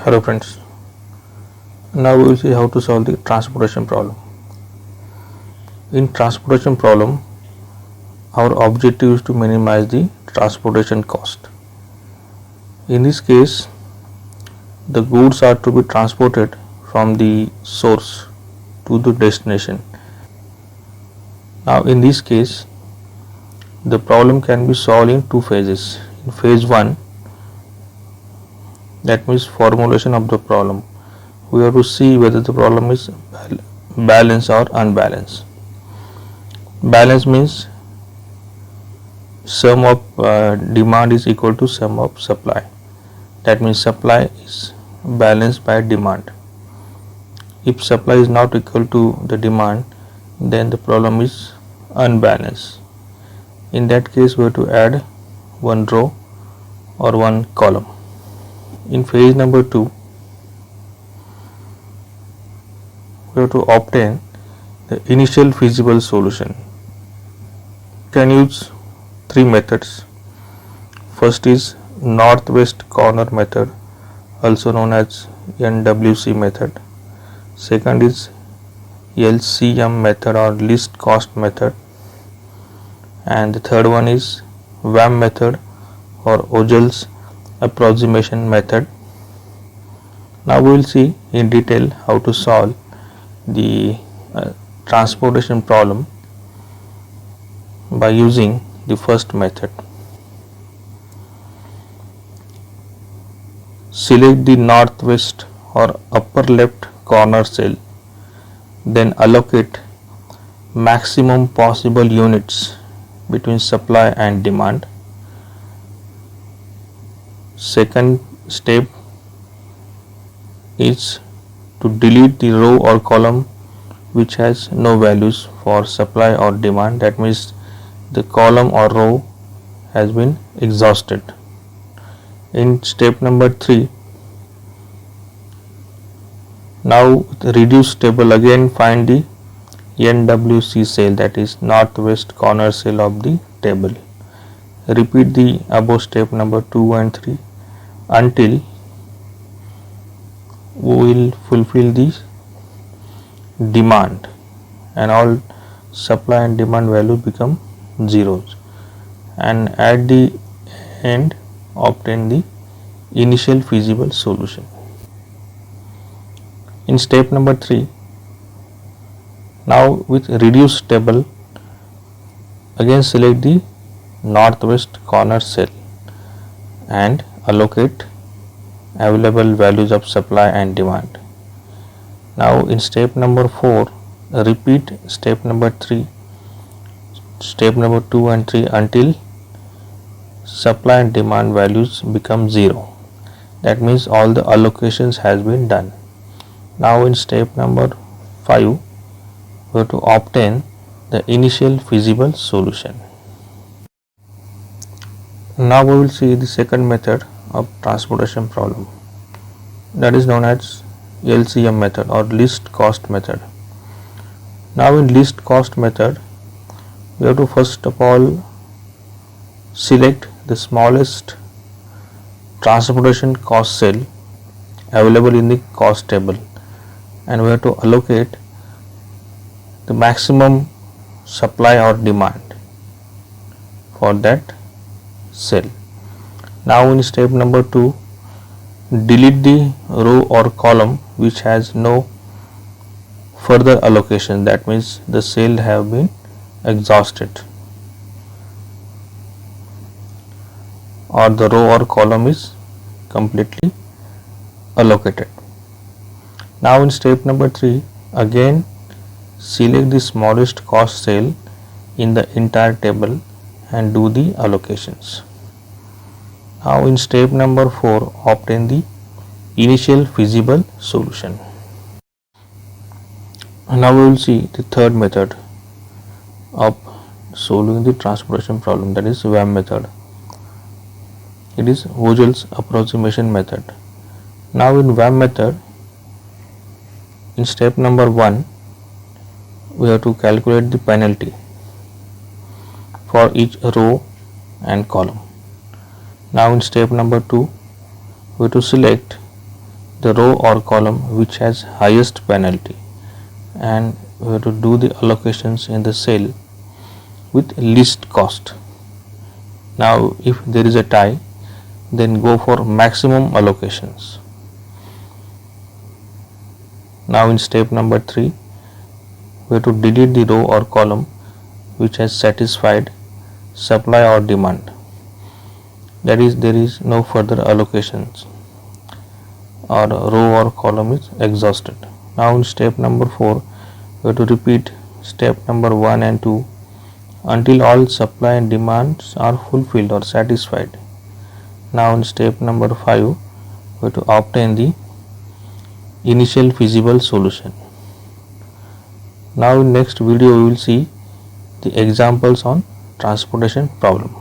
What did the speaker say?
Hello friends, now we will see how to solve the transportation problem. In transportation problem, our objective is to minimize the transportation cost. In this case, the goods are to be transported from the source to the destination. Now in this case, the problem can be solved in two phases. In phase 1, that means formulation of the problem, we have to see whether the problem is balanced or unbalanced. Balance means sum of demand is equal to sum of supply. That means supply is balanced by demand. If supply is not equal to the demand, then the problem is unbalanced. In that case, we have to add one row or one column. In phase number 2, we have to obtain the initial feasible solution. You can use three methods. First is northwest corner method, also known as NWC method. Second is LCM method or least cost method, and the third one is WAM method or Ojel's approximation method. Now we will see in detail how to solve the transportation problem by using the first method. Select the northwest or upper left corner cell, then allocate maximum possible units between supply and demand. Second step is to delete the row or column which has no values for supply or demand. That means the column or row has been exhausted. In step number 3, now with the reduce table, again find the NWC cell, that is northwest corner cell of the table. Repeat the above step number 2 and 3 until we will fulfill the demand and all supply and demand value become zeros, and at the end obtain the initial feasible solution. In step number 3, now with reduce table, again select the northwest corner cell and allocate available values of supply and demand. Now in step number 4, repeat step number 3, step number 2 and 3 until supply and demand values become 0. That means all the allocations has been done. Now in step number 5, we have to obtain the initial feasible solution. Now we will see the second method of transportation problem, that is known as LCM method or least cost method. Now in least cost method, we have to first of all select the smallest transportation cost cell available in the cost table, and we have to allocate the maximum supply or demand for that cell. Now in step number 2, delete the row or column which has no further allocation. That means the cell have been exhausted or the row or column is completely allocated. Now in step number 3, again select the smallest cost cell in the entire table and do the allocations. Now in step number 4, obtain the initial feasible solution. Now we will see the third method of solving the transportation problem, that is WAM method. It is Ojel's approximation method. Now in WAM method, in step number 1, we have to calculate the penalty for each row and column. Now in step number 2, we have to select the row or column which has highest penalty, and we have to do the allocations in the cell with least cost. Now if there is a tie, then go for maximum allocations. Now in step number 3, we have to delete the row or column which has satisfied supply or demand, that is there is no further allocations or row or column is exhausted. Now in step number 4, we have to repeat step number 1 and 2 until all supply and demands are fulfilled or satisfied. Now in step number 5, we have to obtain the initial feasible solution. Now in next video we will see the examples on transportation problem.